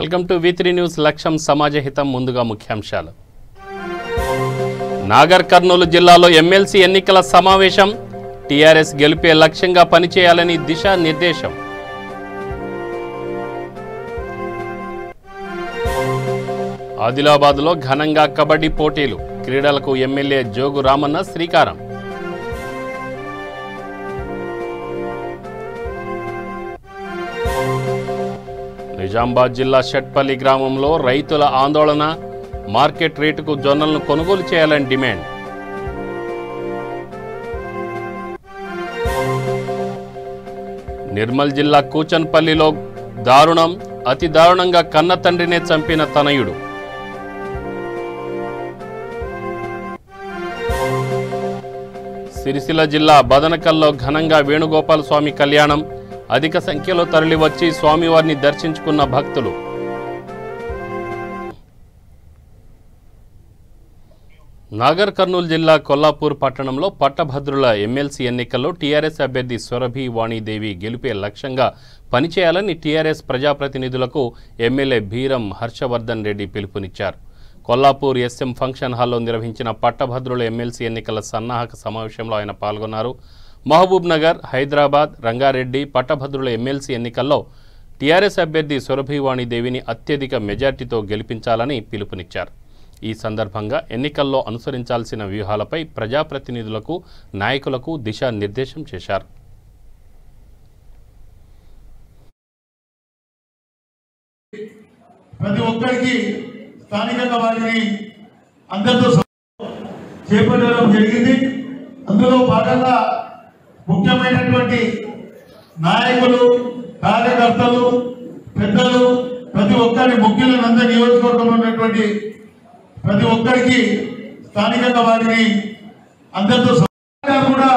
Welcome to V3 news లక్ష్యం సమాజహితం. ముందుగా ముఖ్యాంశాలు. నాగర్ కర్నూలు జిల్లాలో ఎమ్మెల్సీ ఎన్నికల సమావేశం. టీఆర్ఎస్ గెలిపే లక్ష్యంగా పనిచేయాలని దిశా నిర్దేశం. ఆదిలాబాద్లో ఘనంగా కబడ్డీ పోటీలు. క్రీడలకు ఎమ్మెల్యే జోగు రామన్న శ్రీకారం. నిజామాబాద్ జిల్లా షట్పల్లి గ్రామంలో రైతుల ఆందోళన. మార్కెట్ రేటుకు జొన్నలను కొనుగోలు చేయాలని డిమాండ్. నిర్మల్ జిల్లా కూచన్పల్లిలో దారుణం. అతి దారుణంగా కన్న తండ్రినే చంపిన తనయుడు. సిరిసిల్ల జిల్లా బదనకల్లో ఘనంగా వేణుగోపాల స్వామి కళ్యాణం. అధిక సంఖ్యలో తరలివచ్చి స్వామివారిని దర్శించుకున్న భక్తులు. నాగర్ కర్నూలు జిల్లా కొల్లాపూర్ పట్టణంలో పట్టభద్రుల ఎమ్మెల్సీ ఎన్నికల్లో టీఆర్ఎస్ అభ్యర్థి సురభి వాణీదేవి గెలిపే లక్ష్యంగా పనిచేయాలని టీఆర్ఎస్ ప్రజాప్రతినిధులకు ఎమ్మెల్యే బీరం హర్షవర్ధన్ రెడ్డి పిలుపునిచ్చారు. కొల్లాపూర్ SM ఫంక్షన్ హాల్లో నిర్వహించిన పట్టభద్రుల ఎమ్మెల్సీ ఎన్నికల సన్నాహక సమావేశంలో ఆయన పాల్గొన్నారు. మహబూబ్ నగర్, హైదరాబాద్, రంగారెడ్డి పట్టభద్రుల ఎమ్మెల్సీ ఎన్నికల్లో టీఆర్ఎస్ అభ్యర్థి సురభి వాణీదేవిని అత్యధిక మెజార్టీతో గెలిపించాలని పిలుపునిచ్చారు. ఈ సందర్భంగా ఎన్నికల్లో అనుసరించాల్సిన వ్యూహాలపై ప్రజాప్రతినిధులకు, నాయకులకు దిశానిర్దేశం చేశారు. ప్రతి ఒక్కరికి స్థానికంగా వారిని అందరితో చేపట్టడం జరిగింది. అందులో భాగంగా ముఖ్యమైనటువంటి నాయకులు, కార్యకర్తలు, పెద్దలు, ప్రతి ఒక్కరి ముఖ్యులందరి నియోజకవర్గంలో ఉన్నటువంటి ప్రతి ఒక్కరికి స్థానికంగా వారిని అందరితో కూడా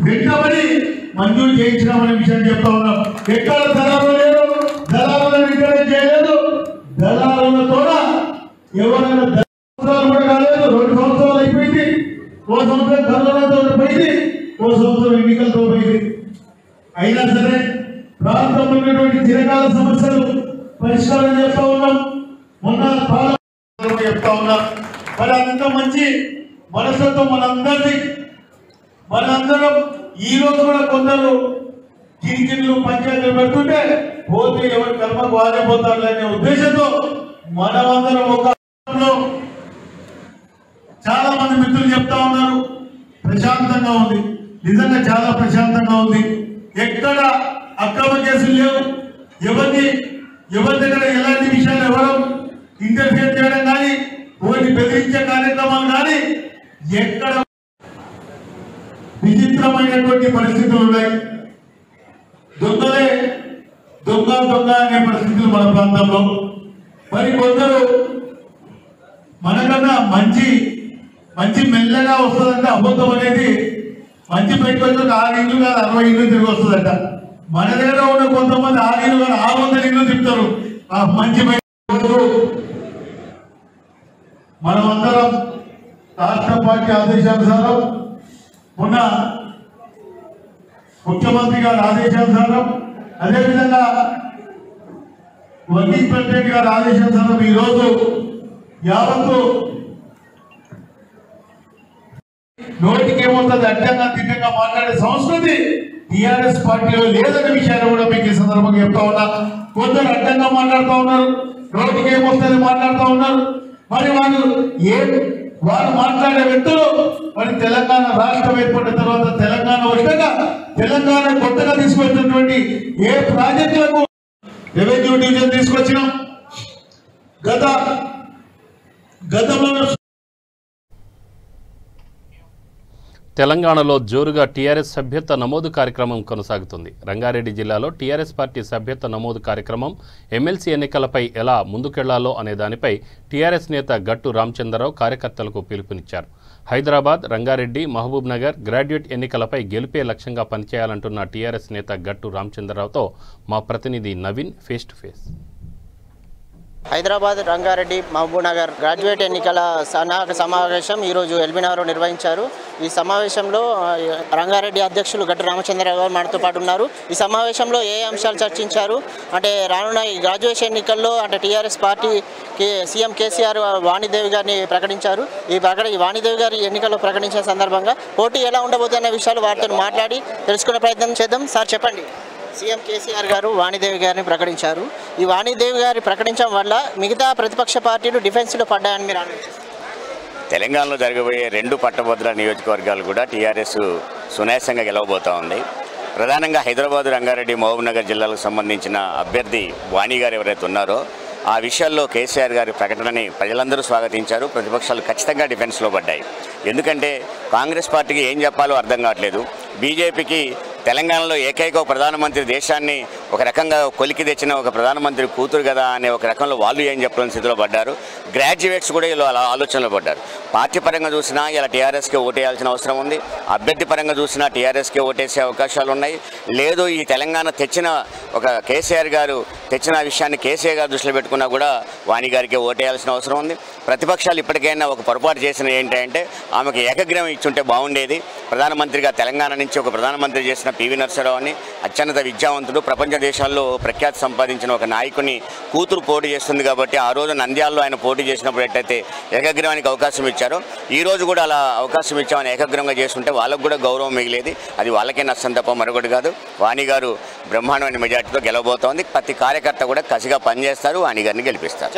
వెంటబడి మంజూరు చేయించినామనే విషయం చెప్తా ఉన్నాం. ఎక్కడ దళాలు లేరు, దళాలను ఎంకరేజ్ చేయలేదు. దళాలతో ఎవరైనా సంవత్సరాలు కూడా కాలేదు, 2 సంవత్సరాలు అయిపోయింది. ఓ సంవత్సరం కరోనాతో పోయింది, ఓ సంవత్సరం ఎన్నికలతో పోయింది. అయినా సరే ప్రాంతంలో ఉన్నటువంటి చిరకాల సమస్యలు పరిష్కారం చేస్తా ఉన్నాం. మొన్న చెప్తా ఉన్నాం. మరి అంత మంచి మనస్తత్వం మనందరం ఈ రోజు కూడా కొందరు కిరికిరిలు పంచాయతీలు పెడుతుంటే పోతే ఎవరి కర్మకు వారైపోతారు అనే ఉద్దేశంతో మనమందరం ఒక చాలా మంది మిత్రులు చెప్తా ఉన్నారు ప్రశాంతంగా ఉంది. నిజంగా చాలా ప్రశాంతంగా ఉంది. ఎక్కడ అక్రమ కేసులు లేవు. ఎవరి దగ్గర ఎలాంటి విషయాలు ఎవరు ఇంటర్ఫియర్ చేయడం కానీ, ఓటి బెదిరించే కార్యక్రమాలు కానీ ఎక్కడ విచిత్రమైనటువంటి పరిస్థితులు ఉన్నాయి. దొంగ అనే పరిస్థితులు మన ప్రాంతంలో. మరి కొందరు మనకన్నా మంచి మెల్లగా వస్తుందంటే అబద్ధం అనేది. మంచి బయటకు వచ్చి 6 ఇళ్ళు కాదు 60 ఇళ్ళు తిరిగి వస్తుందట. మన దగ్గర ఉన్న కొంతమంది 6 ఇళ్ళు కాదు 600 ఇళ్ళు తిప్పుతారు. ఆ మంచి బయట మనమందరం రాష్ట్ర పార్టీ ఆదేశానుసారం, మొన్న ముఖ్యమంత్రి గారి ఆదేశానుసారం, అదేవిధంగా వకీల్ ప్రెసిడెంట్ గారి ఆదేశానుసారం ఈరోజు యావత్తు నోటికి ఏమవుతుంది అడ్డంగా తిట్టంగా మాట్లాడే సంస్కృతి టీఆర్ఎస్ పార్టీలో లేదనే విషయాన్ని కూడా మీకు ఈ సందర్భంగా చెప్తా ఉన్నా. కొందరు అడ్డంగా మాట్లాడుతూ ఉన్నారు, నోటికి ఏమొస్తుంది మాట్లాడుతూ ఉన్నారు. మరి వాళ్ళు మాట్లాడే వ్యక్తులు మరి తెలంగాణ రాష్ట్రం ఏర్పడిన తర్వాత తెలంగాణ వచ్చాక తెలంగాణ కొత్తగా తీసుకొచ్చినటువంటి ఏ ప్రాజెక్టులకు రెవెన్యూ డివిజన్ తీసుకొచ్చినాం. గతంలో తెలంగాణలో జోరుగా టీఆర్ఎస్ సభ్యత్వ నమోదు కార్యక్రమం కొనసాగుతుంది. రంగారెడ్డి జిల్లాలో టీఆర్ఎస్ పార్టీ సభ్యత్వ నమోదు కార్యక్రమం ఎమ్మెల్సీ ఎన్నికలపై ఎలా ముందుకెళ్లాలో అనే దానిపై టీఆర్ఎస్ నేత గట్టు రామచంద్రరావు కార్యకర్తలకు పిలుపునిచ్చారు. హైదరాబాద్, రంగారెడ్డి, మహబూబ్ నగర్ గ్రాడ్యుయేట్ ఎన్నికలపై గెలిపే లక్ష్యంగా పనిచేయాలంటున్న టీఆర్ఎస్ నేత గట్టు రామచంద్రరావుతో మా ప్రతినిధి Naveen face to face. Hyderabad Rangareddy Mahabubnagar graduate ఎన్నికల సన్నాహక సమావేశం ఈరోజు ఎల్బీనగర్లో నిర్వహించారు. ఈ సమావేశంలో రంగారెడ్డి అధ్యక్షులు గడ్డి రామచంద్రరావు గారు మనతో పాటు ఉన్నారు. ఈ సమావేశంలో ఏ అంశాలు చర్చించారు అంటే రానున్న ఈ గ్రాడ్యుయేషన్ ఎన్నికల్లో అంటే టీఆర్ఎస్ పార్టీకి సీఎం కేసీఆర్ వాణిదేవి గారిని ప్రకటించారు. ఈ వాణిదేవి గారి ఎన్నికల్లో ప్రకటించిన సందర్భంగా పోటీ ఎలా ఉండబోతున్న విషయాలు వారితో మాట్లాడి తెలుసుకునే ప్రయత్నం చేద్దాం. సార్ చెప్పండి, సీఎం కేసీఆర్ గారు వాణిదేవి గారిని ప్రకటించారు. ఈ వాణిదేవి గారిని ప్రకటించడం వల్ల మిగతా ప్రతిపక్ష పార్టీలు డిఫెన్స్లో పడ్డాయని మీరు ఆలోచిస్తారు? తెలంగాణలో జరగబోయే 2 పట్టభద్రుల నియోజకవర్గాలు కూడా టీఆర్ఎస్ సునాయాసంగా గెలవబోతూ ఉంది. ప్రధానంగా హైదరాబాద్, రంగారెడ్డి, మహబూబ్నగర్ జిల్లాలకు సంబంధించిన అభ్యర్థి వాణి గారు ఎవరైతే ఉన్నారో ఆ విషయాల్లో కేసీఆర్ గారి ప్రకటనని ప్రజలందరూ స్వాగతించారు. ప్రతిపక్షాలు ఖచ్చితంగా డిఫెన్స్లో పడ్డాయి. ఎందుకంటే కాంగ్రెస్ పార్టీకి ఏం చెప్పాలో అర్థం కావట్లేదు. బీజేపీకి తెలంగాణలో ఏకైక ప్రధానమంత్రి దేశాన్ని ఒక రకంగా కొలికి తెచ్చిన ఒక ప్రధానమంత్రి కూతురు కదా అనే ఒక రకంలో వాళ్ళు ఏం చెప్పలేని స్థితిలో పడ్డారు. గ్రాడ్యుయేట్స్ కూడా ఇలా ఆలోచనలో పడ్డారు. పార్టీ పరంగా చూసినా ఇలా టీఆర్ఎస్కే ఓటేయాల్సిన అవసరం ఉంది. అభ్యర్థి పరంగా చూసినా టీఆర్ఎస్కే ఓటేసే అవకాశాలు ఉన్నాయి. లేదు ఈ తెలంగాణ తెచ్చిన ఒక కేసీఆర్ గారు తెచ్చిన విషయాన్ని కేసీఆర్ గారు దృష్టిలో పెట్టుకున్నా కూడా వాణి గారికి ఓటేయాల్సిన అవసరం ఉంది. ప్రతిపక్షాలు ఇప్పటికైనా ఒక పొరపాటు చేసిన ఏంటంటే ఆమెకు ఏకగ్రహం ఇచ్చుంటే బాగుండేది. ప్రధానమంత్రిగా తెలంగాణ నుంచి ఒక ప్రధానమంత్రి చేసిన పివి నరసింహారావుని అత్యున్నత విద్యావంతుడు, ప్రపంచ దేశాల్లో ప్రఖ్యాతి సంపాదించిన ఒక నాయకుని కూతురు పోటీ చేస్తుంది కాబట్టి ఆ రోజు నంద్యాలలో ఆయన పోటీ చేసినప్పుడు ఎట్టయితే ఏకగ్రహానికి అవకాశం ఇచ్చారో ఈ రోజు కూడా అలా అవకాశం ఇచ్చామని ఏకగ్రహంగా చేస్తుంటే వాళ్ళకు కూడా గౌరవం మిగిలేది. అది వాళ్ళకే నష్టం తప్ప మరొకటి కాదు. వాణి గారు బ్రహ్మాండమైన మెజార్టీతో గెలవబోతోంది. ప్రతి కార్యకర్త కూడా కసిగా పనిచేస్తారు, వాణి గారిని గెలిపిస్తారు.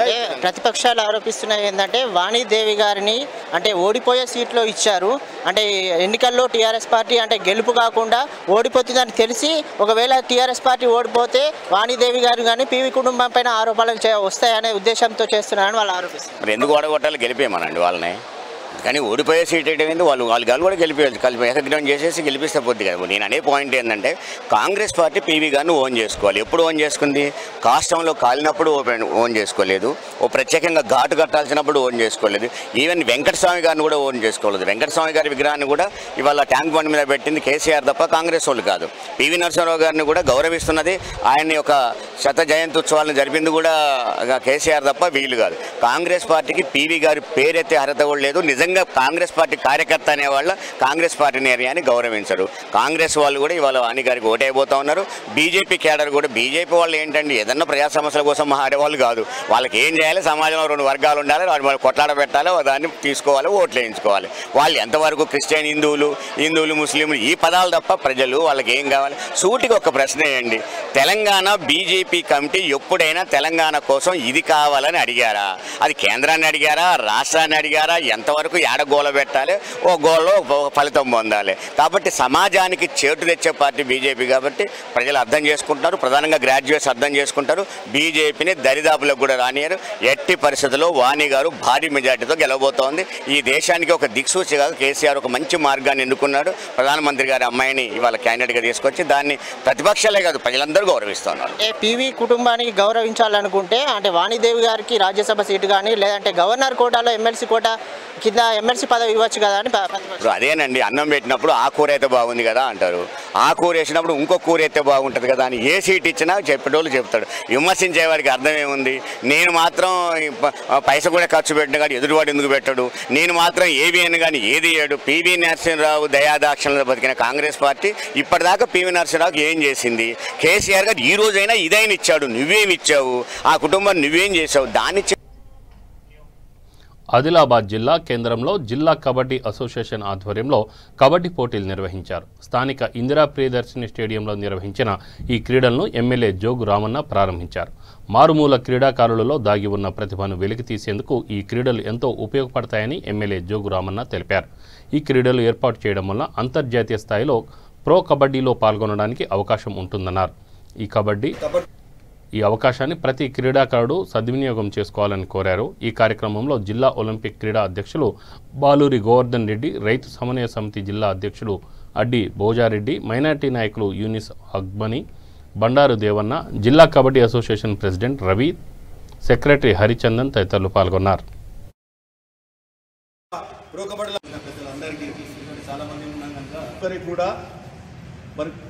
ప్రతిపక్షాలు ఆరోపిస్తున్నాయి ఏంటంటే వాణిదేవి గారిని అంటే ఓడిపోయే సీట్లో ఇచ్చారు. అంటే ఎన్నికల్లో టీఆర్ఎస్ పార్టీ అంటే గెలుపు కాకుండా ఓడిపోతుందని తెలిసి ఒకవేళ టీఆర్ఎస్ పార్టీ ఓడిపోతే వాణిదేవి గారు కానీ పీవీ కుటుంబం పైన ఆరోపణలు వస్తాయనే ఉద్దేశంతో చేస్తున్నారని వాళ్ళు ఆరోపిస్తారు. మరి ఎందుకు ఓడగొట్టాలి? గెలిపేయమనండి వాళ్ళని. కానీ ఓడిపోయే సీట్ ఏంటి వాళ్ళు గాలు కూడా గెలిపేయచ్చు. ఏకగ్రహం చేసేసి గెలిపిస్తే పోద్ది కదా. నేను అనే పాయింట్ ఏంటంటే కాంగ్రెస్ పార్టీ పీవీ గారిని ఓన్ చేసుకోవాలి. ఎప్పుడు ఓన్ చేసుకుంది? కాష్టంలో కాలినప్పుడు ఓన్ చేసుకోలేదు. ఓ ప్రత్యేకంగా ఘాటు కట్టాల్సినప్పుడు ఓన్ చేసుకోలేదు. ఈవెన్ వెంకటస్వామి గారిని కూడా ఓన్ చేసుకోలేదు. వెంకటస్వామి గారి విగ్రహాన్ని కూడా ఇవాళ ట్యాంక్ బండ్ మీద పెట్టింది కేసీఆర్ తప్ప కాంగ్రెస్ వాళ్ళు కాదు. పివి నరసింహారావు గారిని కూడా గౌరవిస్తున్నది, ఆయన్ని ఒక శత జయంతి ఉత్సవాలను జరిపింది కూడా కేసీఆర్ తప్ప వీళ్ళు కాదు. కాంగ్రెస్ పార్టీకి పీవీ గారి పేరెత్తే అర్హత కూడా లేదు. నిజంగా కాంగ్రెస్ పార్టీ కార్యకర్త అనేవాళ్ళు కాంగ్రెస్ పార్టీని ఏరియాని గౌరవించరు. కాంగ్రెస్ వాళ్ళు కూడా ఇవాళ వాణి గారికి ఓటైపోతూ ఉన్నారు. బీజేపీ కేడర్ కూడా బీజేపీ వాళ్ళు ఏంటండి ఏదన్నా ప్రజా సమస్యల కోసం ఆడేవాళ్ళు కాదు. వాళ్ళకి ఏం చేయాలి? సమాజంలో 2 వర్గాలు ఉండాలి, వాళ్ళు కొట్లాడ పెట్టాలి, దాన్ని తీసుకోవాలి, ఓట్లు వేయించుకోవాలి. వాళ్ళు ఎంతవరకు క్రిస్టియన్, హిందువులు, ముస్లింలు ఈ పదాలు తప్ప ప్రజలు వాళ్ళకి ఏం కావాలి? సూటికి ఒక ప్రశ్న వేయండి. తెలంగాణ బీజేపీ కమిటీ ఎప్పుడైనా తెలంగాణ కోసం ఇది కావాలని అడిగారా? అది కేంద్రాన్ని అడిగారా? రాష్ట్రాన్ని అడిగారా? ఎంతవరకు ఏడగోల పెట్టాలి, ఓ గోల్లో ఫలితం పొందాలి. కాబట్టి సమాజానికి చేటు తెచ్చే పార్టీ బీజేపీ కాబట్టి ప్రజలు అర్థం చేసుకుంటున్నారు. ప్రధానంగా గ్రాడ్యుయేట్స్ అర్థం చేసుకుంటారు. బీజేపీని దరిదాపులకు కూడా రానియరు. ఎట్టి పరిస్థితుల్లో వాణి గారు భారీ మెజార్టీతో గెలవబోతోంది. ఈ దేశానికి ఒక దిక్సూచిగా కేసీఆర్ ఒక మంచి మార్గాన్ని ఎన్నుకున్నాడు. ప్రధానమంత్రి గారి అమ్మాయిని ఇవాళ క్యాండిడేట్గా తీసుకొచ్చి దాన్ని ప్రతిపక్షాలే కాదు ప్రజలందరూ గౌరవిస్తున్నారు. పీవీ కుటుంబానికి గౌరవించాలనుకుంటే అంటే వాణిదేవి గారికి రాజ్యసభ సీటు కానీ లేదంటే గవర్నర్ కోటాలో ఎమ్మెల్సీ కోటా కింద ఎమ్మెల్సీ పదవి ఇవ్వచ్చు కదా అని. అదేనండి, అన్నం పెట్టినప్పుడు ఆ కూర అయితే బాగుంది కదా అంటారు, ఆ కూర వేసినప్పుడు ఇంకో కూర అయితే బాగుంటుంది కదా అని ఏ సీట్ ఇచ్చినా చెప్పేటోళ్ళు చెప్తాడు. విమర్శించే వాడికి అర్థమేముంది? నేను మాత్రం పైస కూడా ఖర్చు పెట్టిన కానీ ఎదురువాడు ఎందుకు పెట్టాడు? నేను మాత్రం ఏవి అని కానీ ఏది ఇయ్యాడు? పివి నరసింహారావు దయాదాక్షణలో బతికిన కాంగ్రెస్ పార్టీ ఇప్పటిదాకా పివి నరసింహారావుకి ఏం చేసింది? కేసీఆర్ గారు ఈ రోజైనా ఇదైనా ఇచ్చాడు, నువ్వేమి ఇచ్చావు? ఆ కుటుంబాన్ని నువ్వేం చేసావు? దాన్ని ఆదిలాబాద్ జిల్లా కేంద్రంలో జిల్లా కబడ్డీ అసోసియేషన్ ఆధ్వర్యంలో కబడ్డీ పోటీలు నిర్వహించారు. స్థానిక ఇందిరా ప్రియదర్శిని స్టేడియంలో నిర్వహించిన ఈ క్రీడలను ఎమ్మెల్యే జోగు రామన్న ప్రారంభించారు. మారుమూల క్రీడాకారులలో దాగి ఉన్న ప్రతిభను వెలికి తీసేందుకు ఈ క్రీడలు ఎంతో ఉపయోగపడతాయని ఎమ్మెల్యే జోగు రామన్న తెలిపారు. ఈ క్రీడలు ఏర్పాటు చేయడం వల్ల అంతర్జాతీయ స్థాయిలో ప్రో కబడ్డీలో పాల్గొనడానికి అవకాశం ఉంటుందన్నారు. ఈ అవకాశాన్ని ప్రతి క్రీడాకారుడు సద్వినియోగం చేసుకోవాలని కోరారు. ఈ కార్యక్రమంలో జిల్లా ఒలింపిక్ క్రీడా అధ్యక్షులు బాలూరి గోవర్ధన్ రెడ్డి, రైతు సమన్వయ సమితి జిల్లా అధ్యక్షులు అడ్డి భోజారెడ్డి, మైనార్టీ నాయకులు యూనిస్ అక్బని, బండారు దేవన్న, జిల్లా kabaddi association president Ravi, secretary Harichandan తదితరులు పాల్గొన్నారు.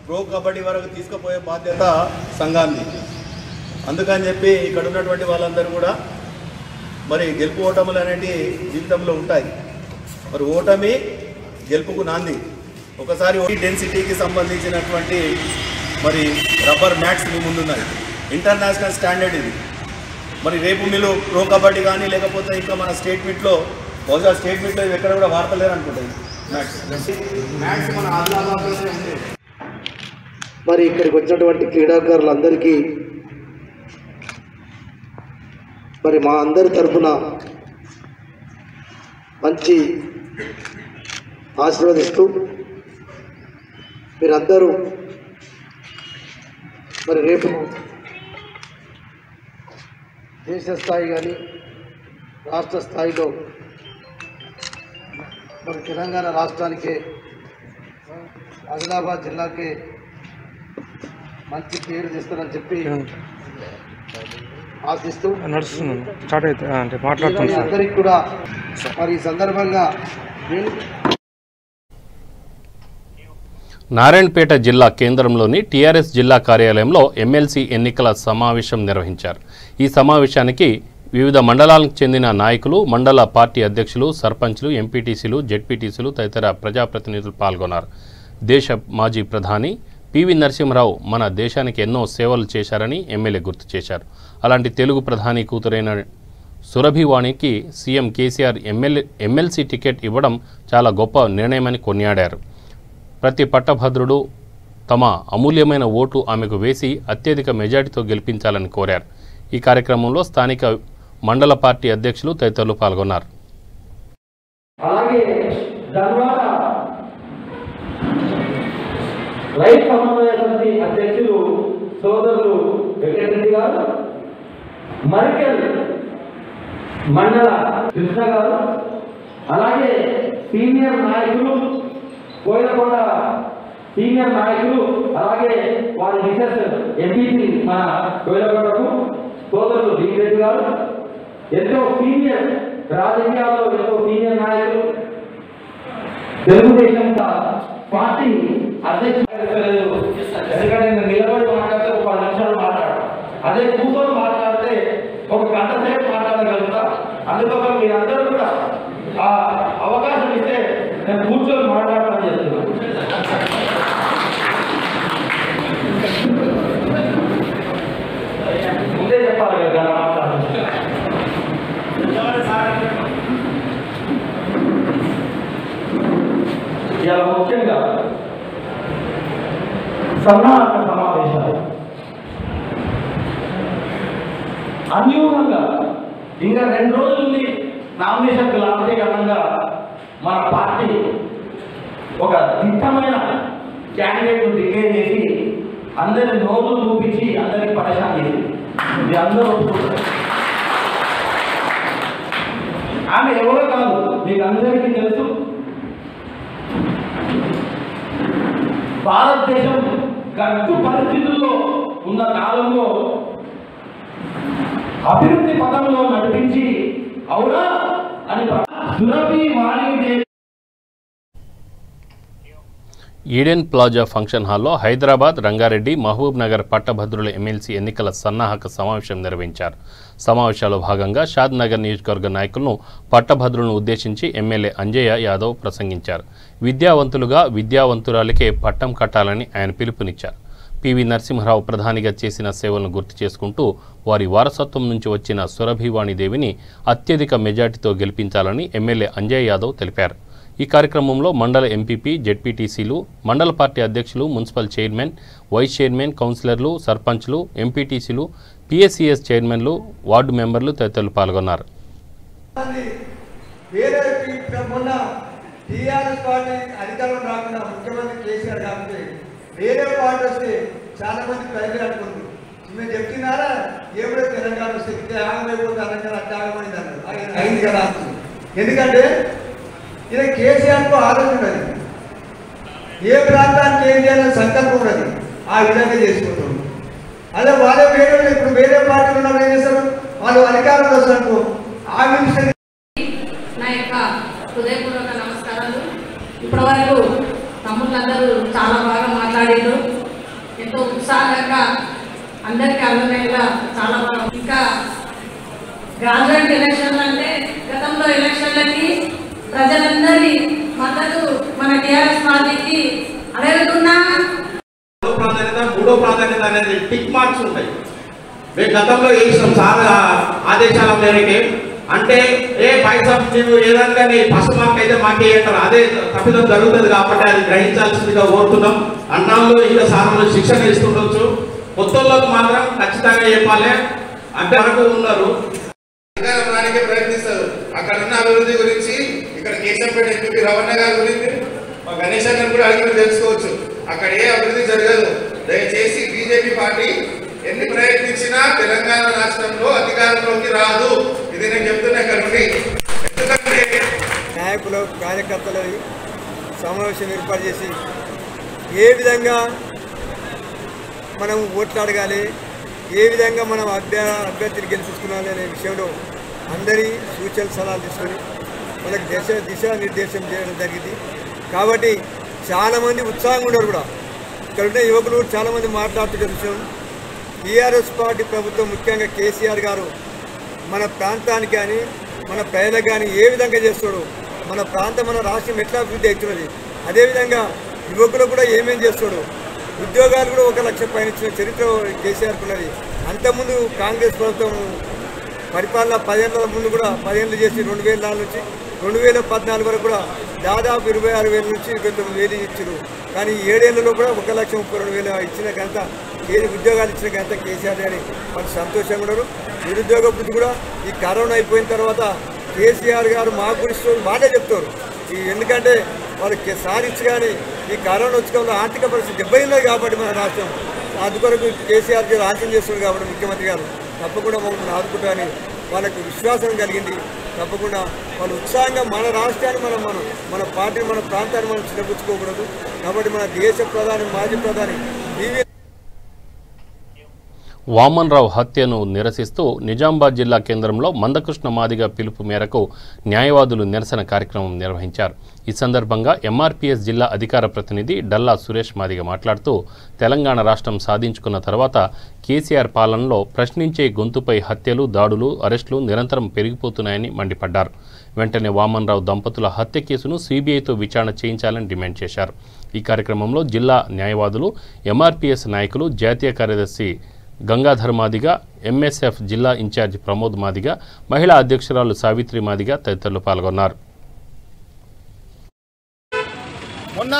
ప్రో కబడ్డీ వరకు తీసుకుపోయే బాధ్యత సంఘాన్ని. అందుకని చెప్పి ఇక్కడ ఉన్నటువంటి వాళ్ళందరూ కూడా మరి గెలుపు ఓటములు అనేవి జీవితంలో ఉంటాయి. మరి ఓటమి గెలుపుకు నాంది. ఒకసారి డెన్సిటీకి సంబంధించినటువంటి మరి రబ్బర్ మ్యాట్స్ మీ ముందున్నాయి. ఇంటర్నేషనల్ స్టాండర్డ్ ఇది. మరి రేపు మీరు ప్రో కబడ్డీ కానీ లేకపోతే ఇంకా మన స్టేట్ మీట్లో బహుశా స్టేట్ మీట్లో ఎక్కడ కూడా వాడతలేరు అనుకుంటాయి మ్యాట్స్ మన ఆదిలాబాద్లోనే ఉంటాయి. మరి ఇక్కడికి వచ్చినటువంటి క్రీడాకారులందరికీ మరి మా అందరి తరఫున మంచి ఆశీర్వదిస్తూ మీరందరూ మరి రేపు దేశ స్థాయి కానీ రాష్ట్ర స్థాయిలో మరి తెలంగాణ రాష్ట్రానికే ఆదిలాబాద్ జిల్లాకే మంచి పేరు తెస్తారని చెప్పి ఆశిస్తూ అందరికి కూడా మరి ఈ సందర్భంగా నారాయణపేట జిల్లా కేంద్రంలోని టీఆర్ఎస్ జిల్లా కార్యాలయంలో ఎమ్మెల్సీ ఎన్నికల సమావేశం నిర్వహించారు. ఈ సమావేశానికి వివిధ మండలాలకు చెందిన నాయకులు, మండల పార్టీ అధ్యక్షులు, సర్పంచ్లు, ఎంపీటీసీలు, జెడ్పీటీసీలు తదితర ప్రజాప్రతినిధులు పాల్గొన్నారు. దేశ మాజీ ప్రధాని పివి నరసింహరావు మన దేశానికి ఎన్నో సేవలు చేశారని ఎమ్మెల్యే గుర్తు చేశారు. అలాంటి తెలుగు ప్రధాని కూతురైన సురభివాణికి సీఎం కేసీఆర్ ఎమ్మెల్సీ టికెట్ ఇవ్వడం చాలా గొప్ప నిర్ణయమని కొనియాడారు. ప్రతి పట్టభద్రుడు తమ అమూల్యమైన ఓటు ఆమెకు వేసి అత్యధిక మెజార్టీతో గెలిపించాలని కోరారు. ఈ కార్యక్రమంలో స్థానిక మండల పార్టీ అధ్యక్షులు తదితరులు పాల్గొన్నారు. రైతు సమన్వయ సమితి అధ్యక్షులు సోదరులు వెంకటరెడ్డి గారు, మరికెల్ మండల కృష్ణ గారు, అలాగే సీనియర్ నాయకులు కోయలకొండ సీనియర్ నాయకులు, అలాగే వారి మిసెస్ ఎంపీసీ మన కోయలకొండకు సోదరులు రెడ్డి గారు, ఎంతో సీనియర్ రాజకీయాల్లో ఎంతో సీనియర్ నాయకులు, తెలుగుదేశం పార్టీ అధ్యక్షులు. ఎందుకంటే నేను నిలబడి మాట్లాడితే ఒక 10 నిమిషాలు మాట్లాడతాను, అదే కూర్చొని మాట్లాడితే ఒక గంట సేపు మాట్లాడగలుగుతా. అందుకోసం మీరందరూ కూడా ఆ అవకాశం ఇస్తే నేను కూర్చొని మాట్లాడతాను చెప్తున్నాను. ముందే చెప్పాలి కదా మాట్లాడుతున్నాను. ఇలా ముఖ్యంగా సన్నాహక సమావేశాలు అన్యూనంగా ఇంకా 2 రోజులుంది నామినేషన్కి లాంటి కారణంగా మన పార్టీ ఒక దిట్టమైన క్యాండిడేట్ను డిక్లేర్ చేసి అందరి నోట్లు చూపించి అందరినీ పరేషాన్ చేసి ఇది అందరూ ఒప్పుకుంటారు. ఆమె ఎవరో కాదు, మీకు అందరికీ తెలుసు. భారతదేశం గట్టు పరిస్థితుల్లో ఉన్న కాలంలో అభివృద్ధి పథంలో నడిపించి అవునా అని సురభివాణి ఈడెన్ ప్లాజా ఫంక్షన్ హాల్లో హైదరాబాద్, రంగారెడ్డి, మహబూబ్ నగర్ పట్టభద్రుల ఎమ్మెల్సీ ఎన్నికల సన్నాహక సమావేశం నిర్వహించారు. సమావేశాల్లో భాగంగా షాద్ నగర్ నియోజకవర్గ నాయకులను, పట్టభద్రులను ఉద్దేశించి ఎమ్మెల్యే అంజయ్య యాదవ్ ప్రసంగించారు. విద్యావంతులుగా విద్యావంతురాలికే పట్టం కట్టాలని ఆయన పిలుపునిచ్చారు. పివి నరసింహరావు ప్రధానిగా చేసిన సేవలను గుర్తు చేసుకుంటూ వారి వారసత్వం నుంచి వచ్చిన సురభివాణి దేవిని అత్యధిక మెజార్టీతో గెలిపించాలని ఎమ్మెల్యే అంజయ్ యాదవ్ తెలిపారు. ఈ కార్యక్రమంలో మండల ఎంపీపీ, జెడ్పీటీసీలు, మండల పార్టీ అధ్యక్షులు, మున్సిపల్ చైర్మన్, వైస్ చైర్మన్, కౌన్సిలర్లు, సర్పంచ్లు, ఎంపీటీసీలు, పిఎస్సిఎస్ చైర్మన్లు, వార్డు మెంబర్లు తదితరులు పాల్గొన్నారు. వేరే పార్టీ వస్తే చాలా మంది ప్రజలు అనుకుంటారు, మేము చెప్తున్నారా ఏమిటో తెలంగాణ వస్తే త్యాగమైపోతే తెలంగాణ త్యాగమైంది అన్నారు. అయింది కదా. ఎందుకంటే ఇది కేసీఆర్కు ఆలోచన ఉన్నది, ఏ ప్రాంతానికి ఏం చేయాలని సంకల్పం ఉన్నది, ఆ విధంగా చేసుకుంటారు. అదే వాళ్ళే వేరే ఇప్పుడు వేరే పార్టీలు ఉన్నప్పుడు ఏం చేస్తారు, వాళ్ళు అధికారంలో వస్తారు. ఆ విషయం నా యొక్క హృదయపూర్వక నమస్కారాలు. ఇప్పటి వరకు తమ్ముళ్ళందరూ చాలా బాగా మాట్లాడారు. ఎంతో ఉత్సాహంగా అందరికీ అర్థమయ్యేలా చాలా బాగా. ఇంకా గ్రాడ్యుయేట్ ఎలక్షన్లు అంటే గతంలో ఎలక్షన్లకి ప్రజలందరి మద్దతు మన టీఆర్ఎస్ పార్టీకి అడగకుండా మూడో ప్రాధాన్యత అనేది టిక్ మార్క్స్ ఉంటాయి. మేము గతంలో వేసినాం సార్ ఆదేశాల మేరకే. అంటే పైసా మేము ఏదైనా ఫస్ట్ మార్క్ అయితే మాకే అంటారు, అదే తప్పిదం జరుగుతుంది కాబట్టి అది గ్రహించాల్సిందిగా కోరుతున్నాం. అన్నాల్లో ఇంకా సార్లు శిక్షణ ఇస్తుండొచ్చు, కొత్తలకు మాత్రం ఖచ్చితంగా చెప్పాలి. అంటే వరకు ఉన్నారు అధికారానికి ప్రయత్నిస్తారు. అక్కడ ఉన్న అభివృద్ధి గురించి ఇక్కడ కేశంపేట ఎంపీ రవణ గారి గురించి మా గణేష్ గారిని కూడా అడిగి తెలుసుకోవచ్చు. అక్కడ ఏ అభివృద్ధి జరగదు. దయచేసి బీజేపీ పార్టీ ఎన్ని ప్రయత్నించినా తెలంగాణ రాష్ట్రంలో అధికారంలోకి రాదు. ఇది నేను చెప్తున్నా ఇక్కడ నుండి. ఎందుకంటే నాయకులు కార్యకర్తలు సమావేశం ఏర్పాటు చేసి ఏ విధంగా మనం ఓట్లు అడగాలి, ఏ విధంగా మనం అభ్యర్థిని గెలిపించుకోవాలి అనే విషయంలో అందరి సూచన సలహాలు తీసుకొని మనకు దిశానిర్దేశం చేయడం జరిగింది. కాబట్టి చాలామంది ఉత్సాహంగా ఉన్నారు కూడా. ఇక్కడ ఉన్న యువకులు చాలామంది మాట్లాడుతున్న విషయం, టీఆర్ఎస్ పార్టీ ప్రభుత్వం ముఖ్యంగా కేసీఆర్ గారు మన ప్రాంతానికి కానీ మన ప్రజలకు కానీ ఏ విధంగా చేస్తాడు, మన ప్రాంతం మన రాష్ట్రం ఎట్లా అభివృద్ధి అవుతున్నది, అదేవిధంగా యువకులు కూడా ఏమేం చేస్తాడు, ఉద్యోగాలు కూడా 1 లక్ష పైన ఇచ్చిన చరిత్ర కేసీఆర్కి ఉన్నది. అంతకుముందు కాంగ్రెస్ ప్రభుత్వం పరిపాలన 10 ఏళ్ళ ముందు కూడా 10 ఏళ్ళు చేసి 2004 నుంచి 2014 వరకు కూడా దాదాపు 26,000 నుంచి 29,000 ఇచ్చారు. కానీ 7 ఏళ్లలో కూడా 1,32,000 ఇచ్చిన ఘనత, ఉద్యోగాలు ఇచ్చిన ఘనత కేసీఆర్ అని వాళ్ళు సంతోషంగా ఉన్నారు. నిరుద్యోగ వృద్ధి కూడా ఈ కరోనా అయిపోయిన తర్వాత కేసీఆర్ గారు మా గురించి మాటే చెప్తారు. ఎందుకంటే వాళ్ళకి సాధించి కానీ ఈ కరోనా వచ్చుకోవడం ఆర్థిక పరిస్థితి దెబ్బతిన్నది కాబట్టి మన రాష్ట్రం అందుకొరకు కేసీఆర్ గారు ఆలోచన చేస్తున్నారు కాబట్టి ముఖ్యమంత్రి గారు తప్పకుండా మమ్మల్ని ఆదుకుంటారని వాళ్ళకి విశ్వాసం కలిగింది. తప్పకుండా వాళ్ళు ఉత్సాహంగా మన రాష్ట్రాన్ని మన పార్టీని మన ప్రాంతాన్ని మనం చిన్నపుచ్చుకోకూడదు. కాబట్టి మన దేశ ప్రధాని మాజీ ప్రధాని వామన్ రావు హత్యను నిరసిస్తూ నిజామాబాద్ జిల్లా కేంద్రంలో మందకృష్ణ మాదిగ పిలుపు మేరకు న్యాయవాదులు నిరసన కార్యక్రమం నిర్వహించారు. ఈ సందర్భంగా ఎంఆర్పీఎస్ జిల్లా అధికార ప్రతినిధి డల్లా సురేష్ మాదిగ మాట్లాడుతూ తెలంగాణ రాష్ట్రం సాధించుకున్న తర్వాత కేసీఆర్ పాలనలో ప్రశ్నించే గొంతుపై హత్యలు, దాడులు, అరెస్టులు నిరంతరం పెరిగిపోతున్నాయని మండిపడ్డారు. వెంటనే వామన్ రావు దంపతుల హత్య కేసును సీబీఐతో విచారణ చేయించాలని డిమాండ్ చేశారు. ఈ కార్యక్రమంలో జిల్లా న్యాయవాదులు, ఎంఆర్పీఎస్ నాయకులు, జాతీయ కార్యదర్శి గంగాధర్ మాదిగ, ఎంఎస్ఎఫ్ జిల్లా ఇన్ఛార్జి ప్రమోద్ మాదిగ, మహిళా అధ్యక్షురాలు సావిత్రి మాదిగ తదితరులు పాల్గొన్నారు. మొన్న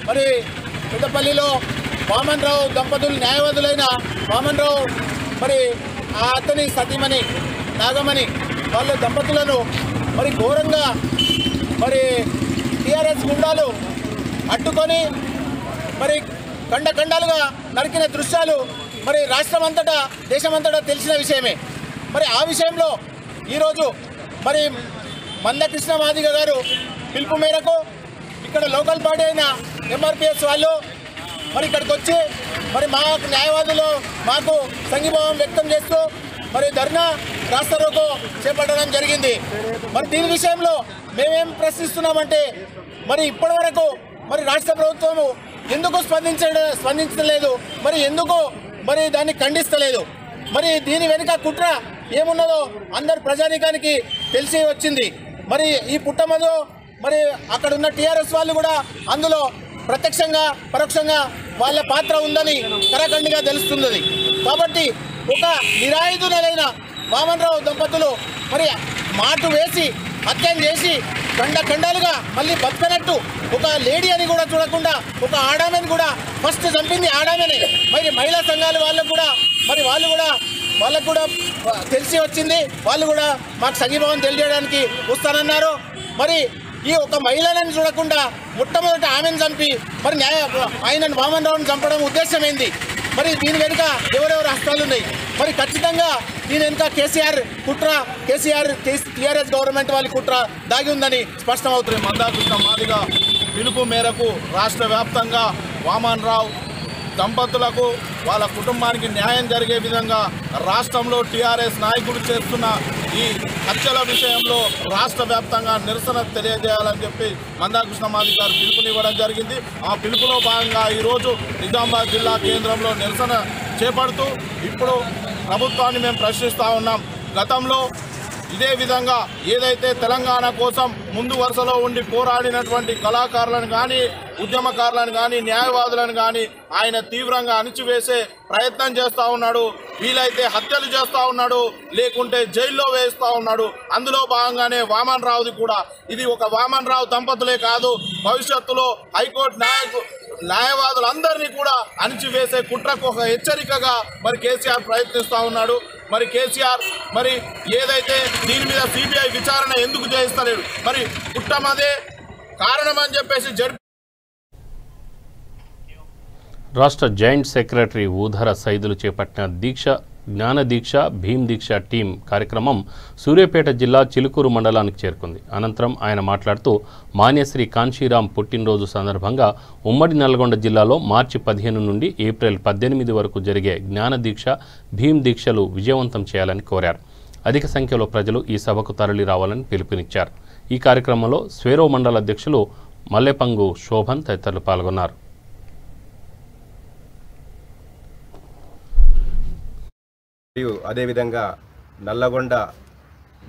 మరి పెద్దపల్లిలో వామన్ రావు దంపతులు న్యాయవాదులైన వామన్ రావు మరి అతని సతీమణి నాగమణి వాళ్ళ దంపతులను మరి ఘోరంగా మరి టీఆర్ఎస్ గుండాలు అడ్డుకొని మరి ఖండాలుగా నరికిన దృశ్యాలు మరి రాష్ట్రమంతటా దేశమంతటా తెలిసిన విషయమే. మరి ఆ విషయంలో ఈరోజు మరి మందకృష్ణ మాదిగ గారు పిలుపు మేరకు ఇక్కడ లోకల్ బాడీ అయిన ఎంఆర్పీఎస్ వాళ్ళు మరి ఇక్కడికి వచ్చి మరి మా న్యాయవాదులు మాకు సంఘీభావం వ్యక్తం చేస్తూ మరి ధర్నా రాస్తారోకో చేపట్టడం జరిగింది. మరి దీని విషయంలో మేమేం ప్రశ్నిస్తున్నామంటే మరి ఇప్పటి వరకు మరి రాష్ట్ర ప్రభుత్వము ఎందుకు స్పందించలేదు, మరి ఎందుకు మరి దాన్ని ఖండిస్తలేదు, మరి దీని వెనుక కుట్ర ఏమున్నదో అందరు ప్రజానీకానికి తెలిసి వచ్చింది. మరి ఈ పుట్టమదు మరి అక్కడ ఉన్న టీఆర్ఎస్ వాళ్ళు కూడా అందులో ప్రత్యక్షంగా పరోక్షంగా వాళ్ళ పాత్ర ఉందని కరాఖండిగా తెలుస్తున్నది. కాబట్టి ఒక నిరాయుధులైన వామన్ రావు దంపతులు మరి మాటు వేసి హత్యం చేసి ఖండాలుగా మళ్ళీ బతకనట్టు ఒక లేడీ అని కూడా చూడకుండా ఒక ఆడామెని కూడా ఫస్ట్ చంపింది ఆడామెని. మరి మహిళా సంఘాల వాళ్ళకు కూడా మరి వాళ్ళకు కూడా తెలిసి వచ్చింది. వాళ్ళు కూడా మాకు సంఘీభావం తెలియజేయడానికి వస్తానన్నారు. మరి ఈ ఒక మహిళలను చూడకుండా మొట్టమొదటి ఆమెను చంపి మరి ఆయనను వామన్ రావుని చంపడం ఉద్దేశమైంది. మరి దీని వెనుక ఎవరెవరు హస్తాలు ఉన్నాయి, మరి ఖచ్చితంగా దీని వెనుక కేసీఆర్ కుట్ర, టీఆర్ఎస్ గవర్నమెంట్ వాళ్ళ కుట్ర దాగి ఉందని స్పష్టమవుతుంది. మందకృష్ణ మాదిగ పిలుపు మేరకు రాష్ట్ర వ్యాప్తంగా వామన్ రావు దంపతులకు వాళ్ళ కుటుంబానికి న్యాయం జరిగే విధంగా రాష్ట్రంలో టీఆర్ఎస్ నాయకులు చేస్తున్న ఈ హత్యల విషయంలో రాష్ట్ర వ్యాప్తంగా నిరసన తెలియజేయాలని చెప్పి మందాకృష్ణ మాది గారు పిలుపునివ్వడం జరిగింది. ఆ పిలుపులో భాగంగా ఈరోజు నిజామాబాద్ జిల్లా కేంద్రంలో నిరసన చేపడుతూ ఇప్పుడు ప్రభుత్వాన్ని మేము ప్రశ్నిస్తూ ఉన్నాం. గతంలో ఇదే విధంగా ఏదైతే తెలంగాణ కోసం ముందు వరుసలో ఉండి పోరాడినటువంటి కళాకారులను కానీ ఉద్యమకారులను కానీ న్యాయవాదులను కానీ ఆయన తీవ్రంగా అణిచివేసే ప్రయత్నం చేస్తూ ఉన్నాడు. వీలైతే హత్యలు చేస్తూ ఉన్నాడు, లేకుంటే జైల్లో వేస్తూ ఉన్నాడు. అందులో భాగంగానే వామన్ రావుది కూడా. ఇది ఒక వామన్ రావు దంపతులే కాదు, భవిష్యత్తులో హైకోర్టు న్యాయవాదులందరినీ కూడా అణిచివేసే కుట్రకు ఒక హెచ్చరికగా మరి కేసీఆర్ ప్రయత్నిస్తూ ఉన్నాడు. మరి కేసీఆర్ మరి ఏదైతే దీని మీద సిబిఐ విచారణ ఎందుకు చేయిస్తలేడు, మరి కుట్రమదే కారణమని చెప్పేసి రాష్ట్ర జాయింట్ సెక్రటరీ ఊధర సైదులు చేపట్టిన జ్ఞాన దీక్ష భీమ్ దీక్ష టీం కార్యక్రమం సూర్యాపేట జిల్లా చిలుకూరు మండలానికి చేరుకుంది. అనంతరం ఆయన మాట్లాడుతూ మాన్యశ్రీ కాంశీరాం పుట్టినరోజు సందర్భంగా ఉమ్మడి నల్గొండ జిల్లాలో మార్చి 15 నుండి ఏప్రిల్ 18 వరకు జరిగే జ్ఞాన దీక్ష భీమ్ దీక్షలు విజయవంతం చేయాలని కోరారు. అధిక సంఖ్యలో ప్రజలు ఈ సభకు తరలి రావాలని పిలుపునిచ్చారు. ఈ కార్యక్రమంలో స్వేరో మండల అధ్యక్షులు మల్లెపంగు శోభన్ తదితరులు పాల్గొన్నారు. మరియు అదేవిధంగా నల్లగొండ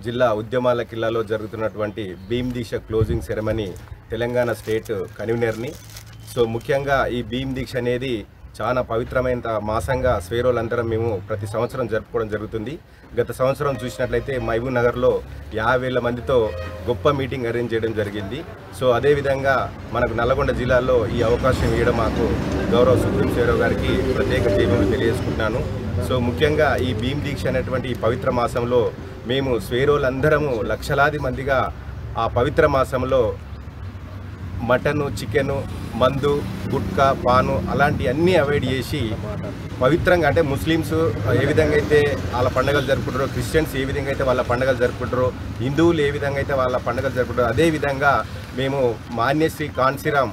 జిల్లా ఉద్యమాల కిల్లాలో జరుగుతున్నటువంటి భీమ్ దీక్ష క్లోజింగ్ సెరమనీ తెలంగాణ స్టేట్ కన్వీనర్ని. సో ముఖ్యంగా ఈ భీమ్ దీక్ష అనేది చాలా పవిత్రమైన మాసంగా స్వేరోలందరం మేము ప్రతి సంవత్సరం జరుపుకోవడం జరుగుతుంది. గత సంవత్సరం చూసినట్లయితే మహబూబ్ నగర్లో 50,000 మందితో గొప్ప మీటింగ్ అరేంజ్ చేయడం జరిగింది. సో అదేవిధంగా మనకు నల్లగొండ జిల్లాలో ఈ అవకాశం ఇవ్వడం మాకు గౌరవ సుప్రీం స్వేరో గారికి ప్రత్యేక జైలు తెలియజేసుకుంటున్నాను. సో ముఖ్యంగా ఈ భీమ్ దీక్ష అనేటువంటి ఈ పవిత్ర మాసంలో మేము స్వేరోలందరము లక్షలాది మందిగా ఆ పవిత్ర మాసంలో మటను, చికెను, మందు, గుట్కా, పాను అలాంటి అన్నీ అవాయిడ్ చేసి పవిత్రంగా, అంటే ముస్లిమ్స్ ఏ విధంగా అయితే వాళ్ళ పండుగలు జరుపుకుంటారో, క్రిస్టియన్స్ ఏ విధంగా అయితే వాళ్ళ పండుగలు జరుపుకుంటారో, హిందువులు ఏ విధంగా అయితే వాళ్ళ పండుగలు జరుపుకుంటారో అదేవిధంగా మేము మాన్యశ్రీ కాంశీరాం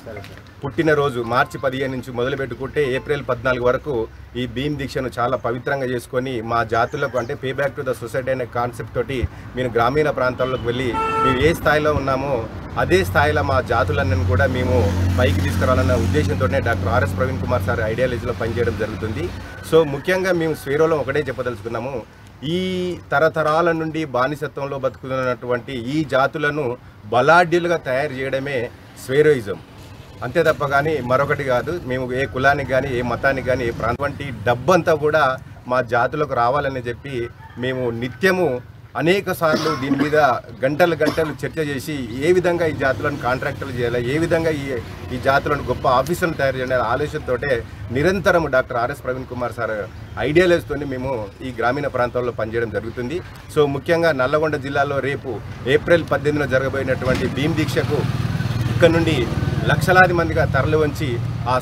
పుట్టినరోజు మార్చి 15 నుంచి మొదలు పెట్టుకుంటే ఏప్రిల్ 14 వరకు ఈ భీమ్ దీక్షను చాలా పవిత్రంగా చేసుకొని మా జాతులకు, అంటే pay back to the society అనే కాన్సెప్ట్ తోటి మేము గ్రామీణ ప్రాంతాల్లోకి వెళ్ళి మేము ఏ స్థాయిలో ఉన్నామో అదే స్థాయిలో మా జాతులన్నీ కూడా మేము పైకి తీసుకురావాలన్న ఉద్దేశంతోనే doctor RS Praveen Kumar sir ఐడియాలజీలో పనిచేయడం జరుగుతుంది. సో ముఖ్యంగా మేము స్వేరోలో ఒకటే చెప్పదలుచుకున్నాము, ఈ తరతరాల నుండి బానిసత్వంలో బతుకుతున్నటువంటి ఈ జాతులను బలాఢ్యులుగా తయారు చేయడమే స్వేరోయిజం, అంతే తప్ప కానీ మరొకటి కాదు. మేము ఏ కులానికి కానీ ఏ మతానికి కానీ ఏ ప్రాంతం డబ్బంతా కూడా మా జాతులకు రావాలని చెప్పి మేము నిత్యము అనేక సార్లు దీని మీద గంటలు చర్చ చేసి ఏ విధంగా ఈ జాతులను కాంట్రాక్టర్లు చేయాలి, ఏ విధంగా ఈ జాతులను గొప్ప ఆఫీసులను తయారు చేయాలనే ఆలోచనతో నిరంతరం doctor RS Praveen Kumar sir ఐడియాలజీతో మేము ఈ గ్రామీణ ప్రాంతాల్లో పనిచేయడం జరుగుతుంది. సో ముఖ్యంగా నల్లగొండ జిల్లాలో రేపు ఏప్రిల్ 18న జరగబోయినటువంటి భీమ్ దీక్షకు ఇక్కడ నుండి లక్షలాది మందిగా తరలివంచి ఆ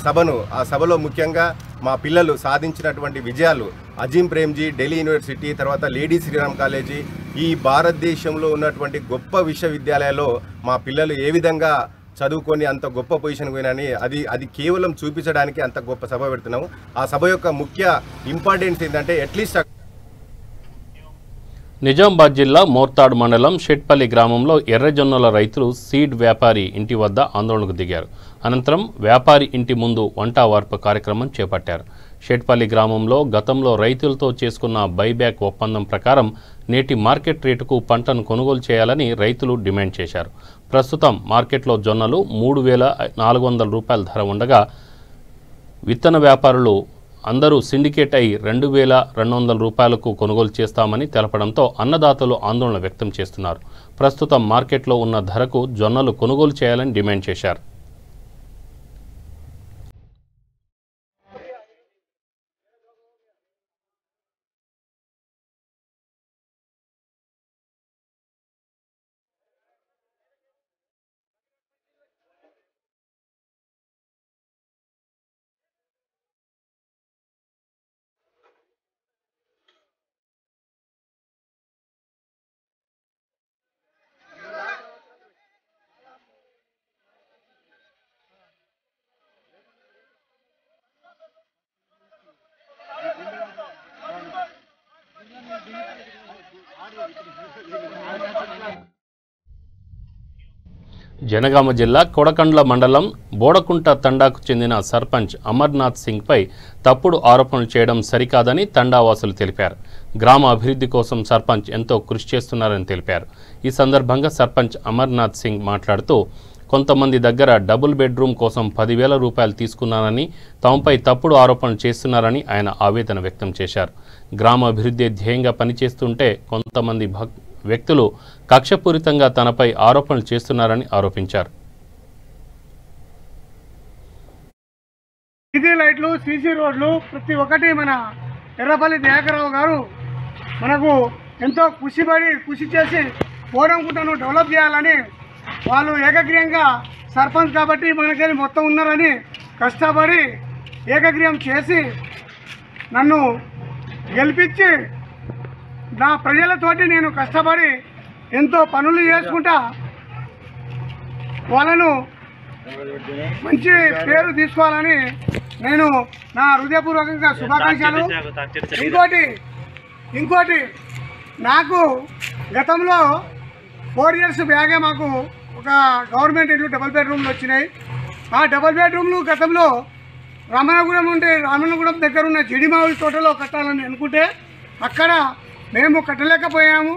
సభలో ముఖ్యంగా మా పిల్లలు సాధించినటువంటి విజయాలు, అజీం ప్రేమ్జీ ఢిల్లీ యూనివర్సిటీ, తర్వాత లేడీ శ్రీరామ్ కాలేజీ, ఈ భారతదేశంలో ఉన్నటువంటి గొప్ప విశ్వవిద్యాలయాల్లో మా పిల్లలు ఏ విధంగా చదువుకొని అంత గొప్ప పొజిషన్ పోయినని అది కేవలం చూపించడానికి అంత గొప్ప సభ పెడుతున్నాము. ఆ సభ యొక్క ముఖ్య ఇంపార్టెన్స్ ఏంటంటే అట్లీస్ట్ నిజామాబాద్ జిల్లా మోర్తాడ్ మండలం షెట్పల్లి గ్రామంలో ఎర్రజొన్నల రైతులు సీడ్ వ్యాపారి ఇంటి వద్ద ఆందోళనకు దిగారు. అనంతరం వ్యాపారి ఇంటి ముందు వంట వార్పు కార్యక్రమం చేపట్టారు. షెట్పల్లి గ్రామంలో గతంలో రైతులతో చేసుకున్న బైబ్యాక్ ఒప్పందం ప్రకారం నేటి మార్కెట్ రేటుకు పంటను కొనుగోలు చేయాలని రైతులు డిమాండ్ చేశారు. ప్రస్తుతం మార్కెట్లో జొన్నలు 3,400 రూపాయల ధర ఉండగా విత్తన వ్యాపారులు అందరూ సిండికేట్ అయి 2,200 రూపాయలకు కొనుగోలు చేస్తామని తెలపడంతో అన్నదాతలు ఆందోళన వ్యక్తం చేస్తున్నారు. ప్రస్తుతం మార్కెట్లో ఉన్న ధరకు జొన్నలు కొనుగోలు చేయాలని డిమాండ్ చేశారు. జనగామ జిల్లా కొడకండ్ల మండలం బోడకుంట తండాకు చెందిన సర్పంచ్ అమర్నాథ్ సింగ్పై తప్పుడు ఆరోపణలు చేయడం సరికాదని తండావాసులు తెలిపారు. గ్రామ అభివృద్ధి కోసం సర్పంచ్ ఎంతో కృషి చేస్తున్నారని తెలిపారు. ఈ సందర్భంగా సర్పంచ్ అమర్నాథ్ సింగ్ మాట్లాడుతూ కొంతమంది దగ్గర డబుల్ బెడ్రూమ్ కోసం 10,000 రూపాయలు తీసుకున్నానని, తమపై తప్పుడు ఆరోపణలు చేస్తున్నారని ఆయన ఆవేదన వ్యక్తం చేశారు. గ్రామ అభివృద్ధి ధ్యేయంగా పనిచేస్తుంటే కొంతమంది వ్యక్తులు కక్షపూరితంగా తనపై ఆరోపణలు చేస్తున్నారని ఆరోపించారు. వీధి లైట్లు, సీసీ రోడ్లు ప్రతి ఒక్కటి మన ఎర్రపల్లి దయాకర్రావు గారు మనకు ఎంతో కృషి చేసి పోరంకుంటను డెవలప్ చేయాలని వాళ్ళు ఏకగ్రీయంగా సర్పంచ్ కాబట్టి మనకెళ్ళి మొత్తం ఉన్నారని కష్టపడి ఏకగ్రీయం చేసి నన్ను గెలిపించి నా ప్రజలతోటి నేను కష్టపడి ఎంతో పనులు చేసుకుంటా వాళ్ళను మంచి పేరు తీసుకోవాలని నేను నా హృదయపూర్వకంగా శుభాకాంక్షలు. ఇంకోటి నాకు గతంలో 4 years బ్యాగే మాకు ఒక గవర్నమెంట్ ఇల్లు డబుల్ బెడ్రూమ్లు వచ్చినాయి. ఆ డబుల్ బెడ్రూమ్లు గతంలో రామన్నగూడెం దగ్గర ఉన్న జిడిమావుడి తోటలో కట్టాలని అనుకుంటే అక్కడ మేము కట్టలేకపోయాము.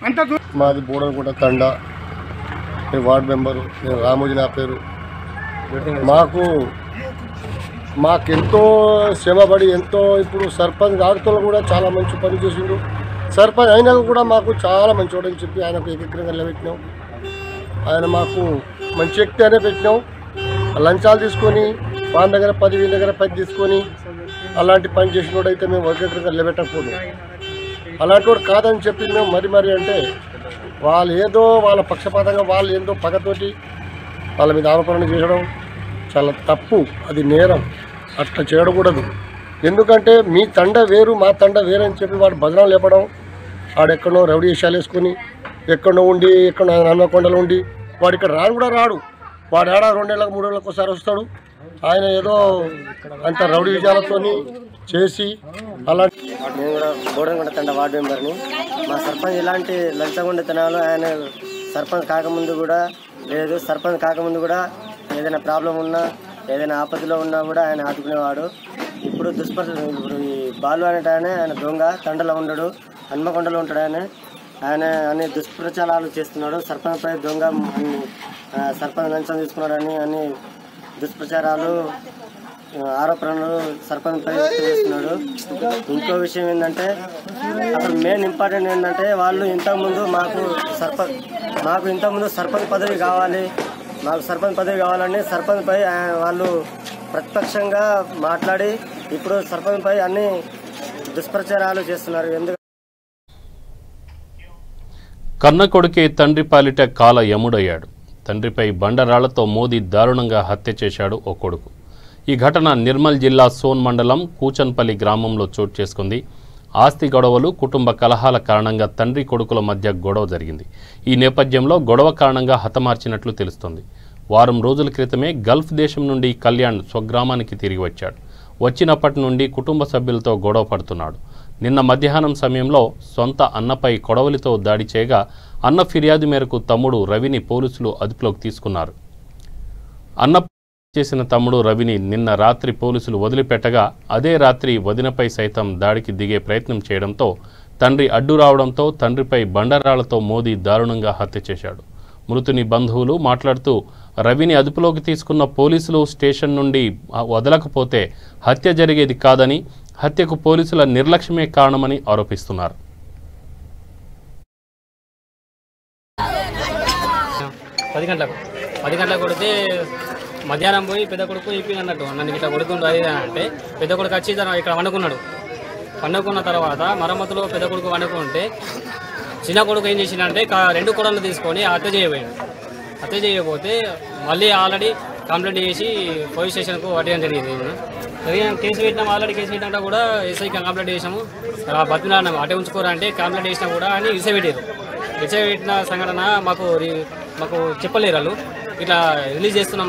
అంత మాది బోడకుంట తండా, నేను వార్డు మెంబరు, నేను రామోజీ నా పేరు. మాకెంతో శ్రమపడి ఎంతో ఇప్పుడు సర్పంచ్ గారితో కూడా చాలా మంచి పని చేసిండు. సర్పంచ్ అయినాక కూడా మాకు చాలా మంచివాడని చెప్పి ఆయనకు ఏకగ్రంగా నిలబెట్టినాం. ఆయన మాకు మంచి వ్యక్తి అనే పెట్టినాం. లంచాలు తీసుకొని వాళ్ళ దగ్గర 10 వీళ్ళ దగ్గర 10 తీసుకొని అలాంటి పని చేసినోడైతే మేము ఏకగ్రంగా నిలబెట్టకపోదు. అలాంటి వాడు కాదని చెప్పి మేము మరి అంటే వాళ్ళు ఏదో వాళ్ళ పక్షపాతంగా వాళ్ళు ఏదో పగతోటి వాళ్ళ మీద ఆరోపణలు చేయడం చాలా తప్పు, అది నేరం. అట్లా చేయకూడదు. ఎందుకంటే మీ తండ వేరు మా తండ వేరు అని చెప్పి వాడు భజనం లేపడం, వాడెక్కడో రౌడీ వేషాలు వేసుకొని ఎక్కడో ఉండి ఎక్కడో హన్మకొండలో ఉండి వాడు ఇక్కడ రాడు. వాడు 2 ఏళ్ళకు 3 ఏళ్ళకు ఒకసారి వస్తాడు. ఆయన ఏదో అంత రౌడీ విజయాలతో చేసి అలా. నేను కూడా బోడకుంట తండ వార్డు మెంబర్ని. మా సర్పంచ్ ఇలాంటి లంచగొండితనాలు ఆయన సర్పంచ్ కాకముందు కూడా లేదు. సర్పంచ్ కాకముందు కూడా ఏదైనా ప్రాబ్లం ఉన్నా ఏదైనా ఆపదలో ఉన్నా కూడా ఆయన ఆదుకునేవాడు. ఇప్పుడు ఇప్పుడు ఈ బాలు అనేట ఆయన దొంగ, తండలో ఉండడు, హన్మకొండలో ఉంటాడు. ఆయన అన్ని దుష్ప్రచారాలు చేస్తున్నాడు. సర్పంచ్ పై దొంగ, సర్పంచ్ లంచం తీసుకున్నాడని అన్ని దుష్ప్రచారాలు, ఆరోపణలు సర్పంచ్ పై చేస్తున్నాడు. ఇంకో విషయం ఏంటంటే అసలు మెయిన్ ఇంపార్టెంట్ ఏంటంటే వాళ్ళు ఇంతకుముందు మాకు సర్పంచ్ పదవి కావాలి, మాకు సర్పంచ్ పదవి కావాలని సర్పంచ్ పై వాళ్ళు ప్రత్యక్షంగా మాట్లాడి ఇప్పుడు సర్పంచ్ పై అన్ని దుష్ప్రచారాలు చేస్తున్నారు. ఎందుకు కన్న కొడుకే తండ్రి పాలిట కాల యముడయ్యాడు. తండ్రిపై బండరాళ్లతో మోదీ దారుణంగా హత్య చేశాడు ఓ కొడుకు. ఈ ఘటన నిర్మల్ జిల్లా సోన్ మండలం కూచన్పల్లి గ్రామంలో చోటు చేసుకుంది. ఆస్తి గొడవలు, కుటుంబ కలహాల కారణంగా తండ్రి కొడుకుల మధ్య గొడవ జరిగింది. ఈ నేపథ్యంలో గొడవ కారణంగా హతమార్చినట్లు తెలుస్తోంది. వారం రోజుల క్రితమే గల్ఫ్ దేశం నుండి కళ్యాణ్ స్వగ్రామానికి తిరిగి వచ్చాడు. వచ్చినప్పటి నుండి కుటుంబ సభ్యులతో గొడవ పడుతున్నాడు. నిన్న మధ్యాహ్నం సమయంలో సొంత అన్నపై కొడవలితో దాడి చేయగా అన్న ఫిర్యాదు మేరకు తమ్ముడు రవిని పోలీసులు అదుపులోకి తీసుకున్నారు. అన్న చేసిన తమ్ముడు రవిని నిన్న రాత్రి పోలీసులు వదిలిపెట్టగా అదే రాత్రి వదినపై సైతం దాడికి దిగే ప్రయత్నం చేయడంతో తండ్రి అడ్డు రావడంతో తండ్రిపై బండరాళ్లతో మోదీ దారుణంగా హత్య చేశాడు. మృతుని బంధువులు మాట్లాడుతూ రవిని అదుపులోకి తీసుకున్న పోలీసులు స్టేషన్ నుండి వదలకపోతే హత్య జరిగేది కాదని, హత్యకు పోలీసుల నిర్లక్ష్యమే కారణమని ఆరోపిస్తున్నారు. పది గంటలకు కొడితే మధ్యాహ్నం పోయి పెద్ద కొడుకు అయిపోయింది అన్నట్టు, నన్ను ఇట్లా కొడుతుండు అది అంటే పెద్ద కొడుకు వచ్చి ఇక్కడ వండుకున్నాడు. వండుకున్న తర్వాత మరమ్మతులో పెద్ద కొడుకు వండుకుంటే చిన్న కొడుకు ఏం చేసిందంటే 2 కొడలు తీసుకొని హత్య చేయబోయాడు. హత్య చేయకపోతే మళ్ళీ ఆల్రెడీ కంప్లైంట్ చేసి పోలీస్ స్టేషన్కు పట్టడం జరిగింది. కేసు పెట్టినాము, ఆల్రెడీ కేసు పెట్టినా కూడా ఎస్ఐకి కంప్లైంట్ చేసాము. బతినాడు అటే ఉంచుకోరా అంటే కంప్లైంట్ చేసినా కూడా అని ఇసబెట్టారు. ఇసబెట్టిన సంఘటన మాకు చెప్పలేరు. వాళ్ళు ఇట్లా రిలీజ్ చేస్తున్నాం.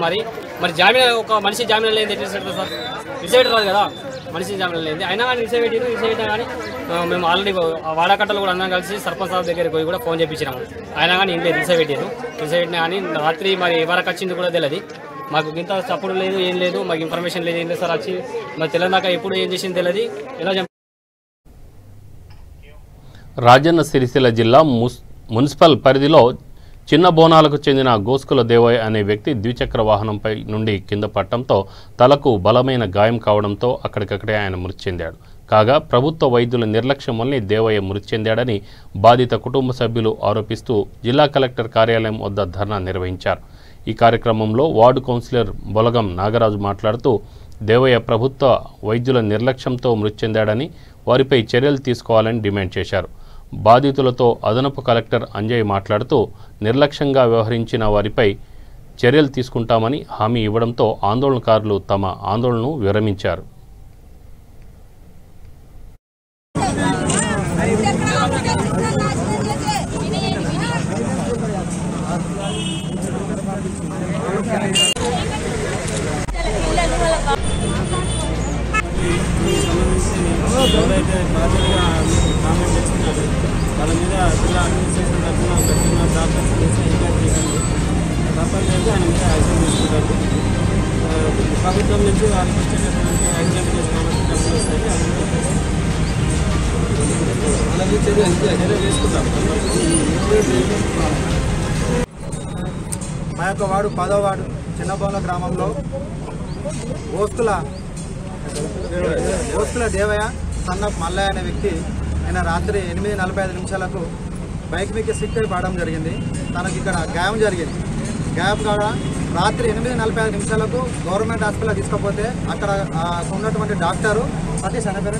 మరి జామీన్ ఒక మనిషి జామీన్ లేదు ఎట్లా సార్? ఇసబెట్టరాదు కదా. మనిషి లేదు. అయినా కానీ రిసైవ్ పెట్టినా కానీ మేము ఆల్రెడీ వాడకట్టలు కూడా అందరం కలిసి సర్పంచ్ సాబ్ దగ్గరికి పోయి కూడా ఫోన్ చేయించినాము. అయినా కానీ ఇంట్లో రిసైవ్ పెట్టినా కానీ రాత్రి మరి ఎవరికి వచ్చింది కూడా తెలియదు. మాకు ఇంత చప్పుడు లేదు, ఏం లేదు, మాకు ఇన్ఫర్మేషన్ లేదు. ఏం లేదు సార్ వచ్చి మరి తెలంగాణ ఎప్పుడు ఏం చేసింది తెలియదు. ఎలా రాజన్న సిరిసిల్ల జిల్లా మున్సిపల్ పరిధిలో చిన్న బోనాలకు చెందిన గోస్కుల దేవయ్య అనే వ్యక్తి ద్విచక్ర వాహనంపై నుండి కింద పడటంతో తలకు బలమైన గాయం కావడంతో అక్కడికక్కడే ఆయన మృతి చెందాడు. కాగా ప్రభుత్వ వైద్యుల నిర్లక్ష్యం వల్లే దేవయ్య మృతి చెందాడని బాధిత కుటుంబ సభ్యులు ఆరోపిస్తూ జిల్లా కలెక్టర్ కార్యాలయం వద్ద ధర్నా నిర్వహించారు. ఈ కార్యక్రమంలో వార్డు కౌన్సిలర్ బొలగం నాగరాజు మాట్లాడుతూ దేవయ్య ప్రభుత్వ వైద్యుల నిర్లక్ష్యంతో మృతి చెందాడని వారిపై చర్యలు తీసుకోవాలని డిమాండ్ చేశారు. బాధితులతో అదనపు కలెక్టర్ అంజయ్ మాట్లాడుతూ నిర్లక్ష్యంగా వ్యవహరించిన వారిపై చర్యలు తీసుకుంటామని హామీ ఇవ్వడంతో ఆందోళనకారులు తమ ఆందోళనను విరమించారు. వాళ్ళ మీద జిల్లా అడ్మినిస్ట్రేషన్ తరఫున గట్టిగా డాక్టర్స్ చేసి ఎంక్వైరీ చేసింది. తప్పని అయితే ఆయన మీద యాక్షన్ తీసుకుంటారు. ప్రభుత్వం నుంచి వారికి ఇచ్చేటటువంటి యాక్సిడెంట్ కేసు కాబట్టి డబ్బులు వస్తాయి. అలాగే చర్య తీసుకుంటాం. మా యొక్క వార్డు 10వ వార్డు చిన్నబోల గ్రామంలో గోస్కుల దేవయ్య సన్నప్ మల్లయ్య అనే వ్యక్తి ఆయన రాత్రి 8:45 బైక్ మీద సిక్ అయి పడడం జరిగింది. తనకి ఇక్కడ గాయం జరిగింది. గాయం కూడా రాత్రి 8:45 గవర్నమెంట్ హాస్పిటల్ తీసుకపోతే అక్కడ ఉన్నటువంటి డాక్టరు సతీష్ అనే పేరు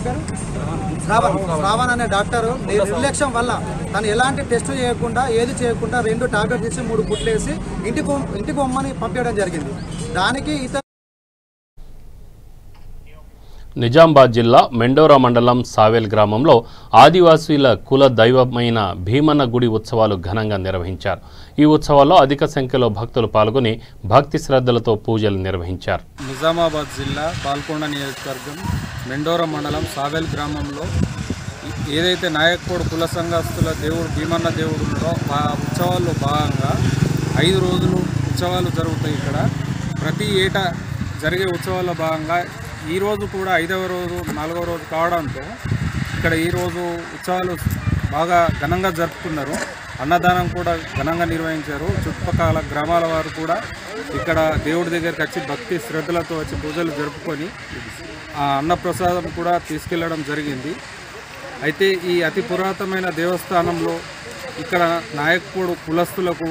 శ్రావణ్ అనే డాక్టరు నిర్లక్ష్యం వల్ల తను ఎలాంటి టెస్ట్ చేయకుండా ఏది చేయకుండా 2 టాబ్లెట్స్ ఇచ్చి 3 కుట్లు వేసి ఇంటికి పొమ్మని పంపించడం జరిగింది. దానికి నిజామాబాద్ జిల్లా మెండోరా మండలం సావేల్ గ్రామంలో ఆదివాసీల కుల దైవమైన భీమన్న గుడి ఉత్సవాలు ఘనంగా నిర్వహించారు. ఈ ఉత్సవాల్లో అధిక సంఖ్యలో భక్తులు పాల్గొని భక్తి శ్రద్ధలతో పూజలు నిర్వహించారు. నిజామాబాద్ జిల్లా పాల్కొండ నియోజకవర్గం మెండోరా మండలం సావేల్ గ్రామంలో ఏదైతే నాయక్కోడు కుల సంఘస్థుల దేవుడు భీమన్న దేవుడు ఉన్నాడో ఆ ఉత్సవాల్లో భాగంగా 5 రోజులు ఉత్సవాలు జరుగుతాయి. ఇక్కడ ప్రతి ఏటా జరిగే ఉత్సవాల్లో భాగంగా ఈరోజు కూడా 5వ రోజు 4వ రోజు కావడంతో ఇక్కడ ఈరోజు ఉత్సవాలు బాగా ఘనంగా జరుపుకున్నారు. అన్నదానం కూడా ఘనంగా నిర్వహించారు. చుట్టుపక్కల గ్రామాల వారు కూడా ఇక్కడ దేవుడి దగ్గరికి వచ్చి భక్తి శ్రద్ధలతో వచ్చి పూజలు జరుపుకొని ఆ అన్నప్రసాదం కూడా తీసుకెళ్లడం జరిగింది. అయితే ఈ అతి పురాతనమైన దేవస్థానంలో ఇక్కడ నాయక్కోడు కులస్తులకు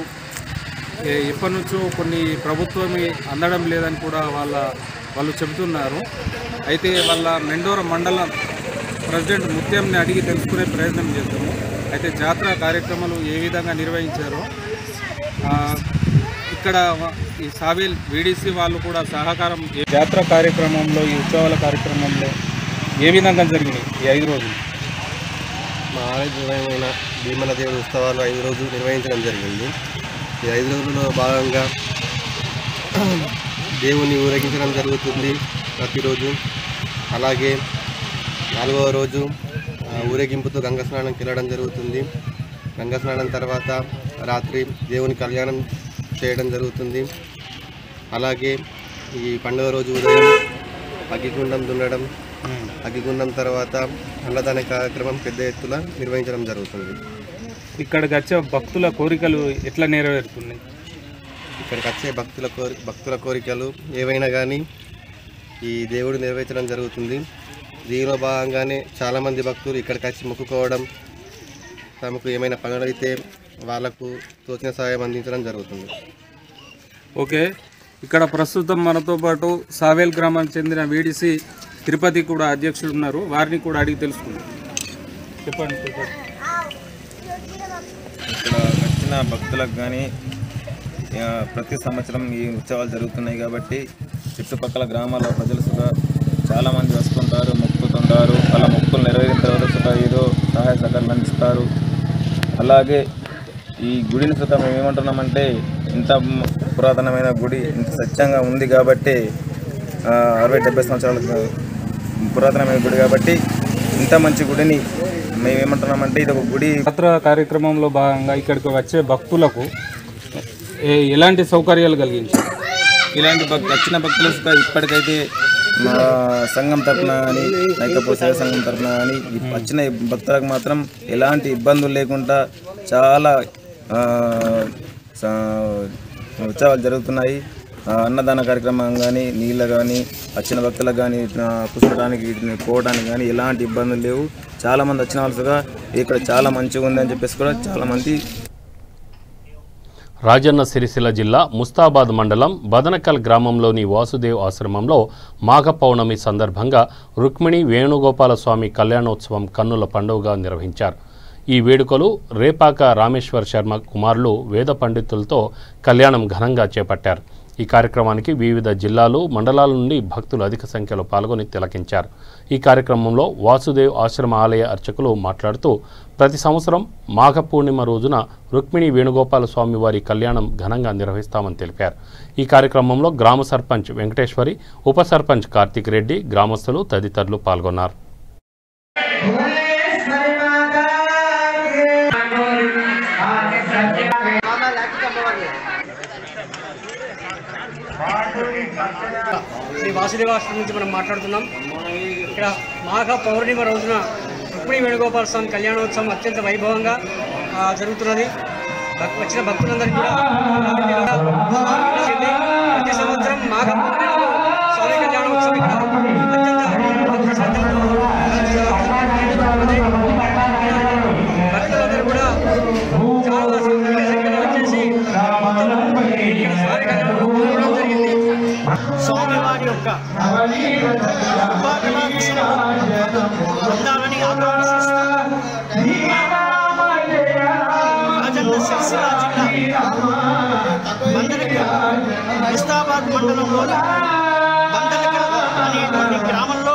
ఎప్పటి నుంచో కొన్ని ప్రభుత్వమే అందడం లేదని కూడా వాళ్ళు చెబుతున్నారు. అయితే వాళ్ళ మెండోరా మండలం ప్రెసిడెంట్ ముత్యంని అడిగి తెలుసుకునే ప్రయత్నం చేద్దాము. అయితే జాతర కార్యక్రమాలు ఏ విధంగా నిర్వహించారో ఇక్కడ ఈ సావేల్ వీడీసీ వాళ్ళు కూడా సహకారం జాతర కార్యక్రమంలో ఈ ఉత్సవాల కార్యక్రమంలో ఏ విధంగా జరిగినాయి ఈ 5 రోజులు? మా ఆలయమైన భీమన్న దేవుడి ఉత్సవాలు 5 రోజులు నిర్వహించడం జరిగింది. ఈ 5 రోజుల్లో భాగంగా దేవుని ఊరేగించడం జరుగుతుంది ప్రతిరోజు. అలాగే 4వ రోజు ఊరేగింపుతో గంగా స్నానంకి వెళ్ళడం జరుగుతుంది. గంగా స్నానం తర్వాత రాత్రి దేవుని కళ్యాణం చేయడం జరుగుతుంది. అలాగే ఈ పండుగ రోజు ఉదయం అగ్గిగుండం దున్నడం, అగ్గిగుండం తర్వాత అన్నదాన కార్యక్రమం పెద్ద ఎత్తున నిర్వహించడం జరుగుతుంది. ఇక్కడికి వచ్చే భక్తుల కోరికలు ఎట్లా నెరవేరుతున్నాయి? ఇక్కడికి వచ్చే భక్తుల కోరికలు ఏవైనా కానీ ఈ దేవుడు నెరవేర్చడం జరుగుతుంది. దీనిలో భాగంగానే చాలామంది భక్తులు ఇక్కడికి వచ్చి మొక్కుకోవడం, తమకు ఏమైనా పనులైతే వాళ్ళకు తోచిన సహాయం అందించడం జరుగుతుంది. ఓకే, ఇక్కడ ప్రస్తుతం మనతో పాటు సావేల్ గ్రామానికి చెందిన వీడిసి తిరుపతి కూడా అధ్యక్షుడు ఉన్నారు. వారిని కూడా అడిగి తెలుసుకుందాం. చెప్పండి. ఇక్కడ వచ్చిన భక్తులకు కానీ ప్రతి సంవత్సరం ఈ ఉత్సవాలు జరుగుతున్నాయి కాబట్టి చుట్టుపక్కల గ్రామాల ప్రజలు సుగా చాలామంది వస్తుంటారు, మొక్కుతుంటారు. వాళ్ళ మొక్కులు నెరవేరిన తర్వాత సుగా ఏదో సహాయ సహకారాలు అందిస్తారు. అలాగే ఈ గుడిని సుగా మేము ఏమంటున్నామంటే ఇంత పురాతనమైన గుడి ఇంత స్వచ్ఛంగా ఉంది కాబట్టి 60-70 సంవత్సరాల పురాతనమైన గుడి కాబట్టి ఇంత మంచి గుడిని మేమేమంటున్నామంటే ఇది ఒక గుడి. యాత్ర కార్యక్రమంలో భాగంగా ఇక్కడికి వచ్చే భక్తులకు ఎలాంటి సౌకర్యాలు కలిగించారు? ఇలాంటి వచ్చిన భక్తులకు ఇప్పటికైతే మా సంఘం తరఫున కానీ నైకపూర్ సేవ సంఘం తరఫున కానీ వచ్చిన భక్తులకు మాత్రం ఎలాంటి ఇబ్బందులు లేకుండా చాలా ఉత్సవాలు జరుగుతున్నాయి. అన్నదాన కార్యక్రమం కానీ నీళ్ళు కానీ వచ్చిన భక్తులకు కానీ కూర్చోడానికి పోవడానికి కానీ ఎలాంటి ఇబ్బందులు లేవు. చాలామంది వచ్చిన వాళ్ళుగా ఇక్కడ చాలా మంచిగా ఉందని చెప్పేసి కూడా చాలామంది. రాజన్న సిరిసిల్ల జిల్లా ముస్తాబాద్ మండలం బదనకల్ గ్రామంలోని వాసుదేవ్ ఆశ్రమంలో మాఘ పౌర్ణమి సందర్భంగా రుక్మిణి వేణుగోపాల స్వామి కళ్యాణోత్సవం కన్నుల పండుగగా నిర్వహించారు. ఈ వేడుకలు రేపాక రామేశ్వర్ శర్మ కుమారులు వేద పండితులతో కళ్యాణం ఘనంగా చేపట్టారు. ఈ కార్యక్రమానికి వివిధ జిల్లాలు మండలాల నుండి భక్తులు అధిక సంఖ్యలో పాల్గొని తిలకించారు. ఈ కార్యక్రమంలో వాసుదేవ్ ఆశ్రమ ఆలయ అర్చకులు మాట్లాడుతూ ప్రతి సంవత్సరం మాఘ పూర్ణిమ రోజున రుక్మిణి వేణుగోపాల స్వామి వారి కళ్యాణం ఘనంగా నిర్వహిస్తామని తెలిపారు. ఈ కార్యక్రమంలో గ్రామ సర్పంచ్ వెంకటేశ్వరి, ఉప సర్పంచ్ కార్తిక్ రెడ్డి, గ్రామస్తులు తదితరులు పాల్గొన్నారు. శ్రీ వాసుదేవాశ్రమం నుంచి మనం మాట్లాడుతున్నాం. ఇక్కడ మాఘ పౌర్ణిమ రోజున రుక్మిణి వేణుగోపాల స్వామి కళ్యాణోత్సవం అత్యంత వైభవంగా జరుగుతున్నది. వచ్చిన భక్తులందరికీ కూడా ప్రతి సంవత్సరం మాఘ పౌర్ణిమలో స్వామి కళ్యాణోత్సవం ఇక్కడ భక్తులందరూ కూడా చాలా సంఖ్యలో వచ్చేసి స్వామి కళ్యాణంలో పాల్గొనడం జరిగింది. స్వామివారి యొక్క పొందాలని ఆకాంక్షిస్తూ రాజన్న సిరిసిల్ల జిల్లా ముస్తాబాద్ మండలంలోని బందలకల్ అనేటువంటి గ్రామంలో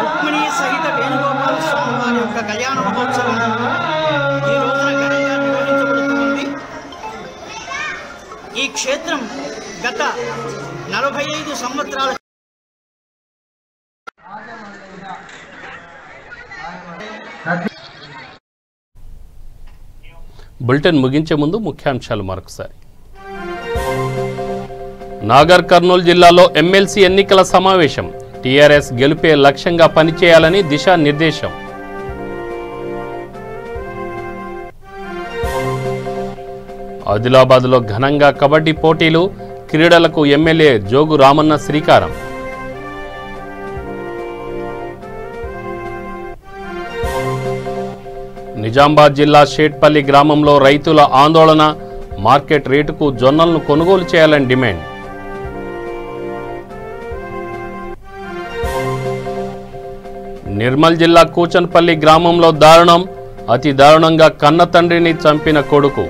రుక్మిణి సహిత వేణుగోపాల స్వామి వారి యొక్క కళ్యాణ మహోత్సవం ఈ రోజున ఘనంగా నిర్వహించబడుతుంది. ఈ క్షేత్రం గత 45 సంవత్సరాల బులెటిన్ ముగించే ముందు ముఖ్యాంశాలు మరొకసారి. నాగర్ కర్నూలు జిల్లాలో ఎమ్మెల్సీ ఎన్నికల సమావేశం. టీఆర్ఎస్ గెలుపే లక్ష్యంగా పనిచేయాలని దిశానిర్దేశం. ఆదిలాబాద్లో ఘనంగా కబడ్డీ పోటీలు. క్రీడలకు ఎమ్మెల్యే జోగు రామన్న శ్రీకారం. నిజామాబాద్ జిల్లా షేట్పల్లి గ్రామంలో రైతుల ఆందోళన. మార్కెట్ రేటుకు జొన్నలను కొనుగోలు చేయాలని డిమాండ్. నిర్మల్ జిల్లా కూచన్పల్లి గ్రామంలో దారుణం. అతి దారుణంగా కన్న తండ్రిని చంపిన కొడుకు.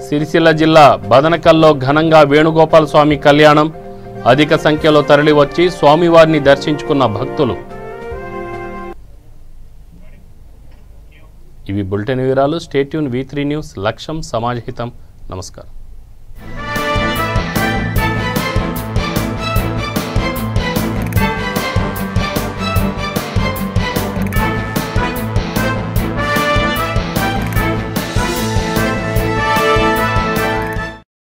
సిరిసిల్ల జిల్లా బదనకల్లో ఘనంగా వేణుగోపాల స్వామి కళ్యాణం. అధిక సంఖ్యలో తరలివచ్చి స్వామివారిని దర్శించుకున్న భక్తులు. ఇవి బులెటిన్ వివరాలు. Stay tune V3 news. లక్ష్యం సమాజహితం. నమస్కారం.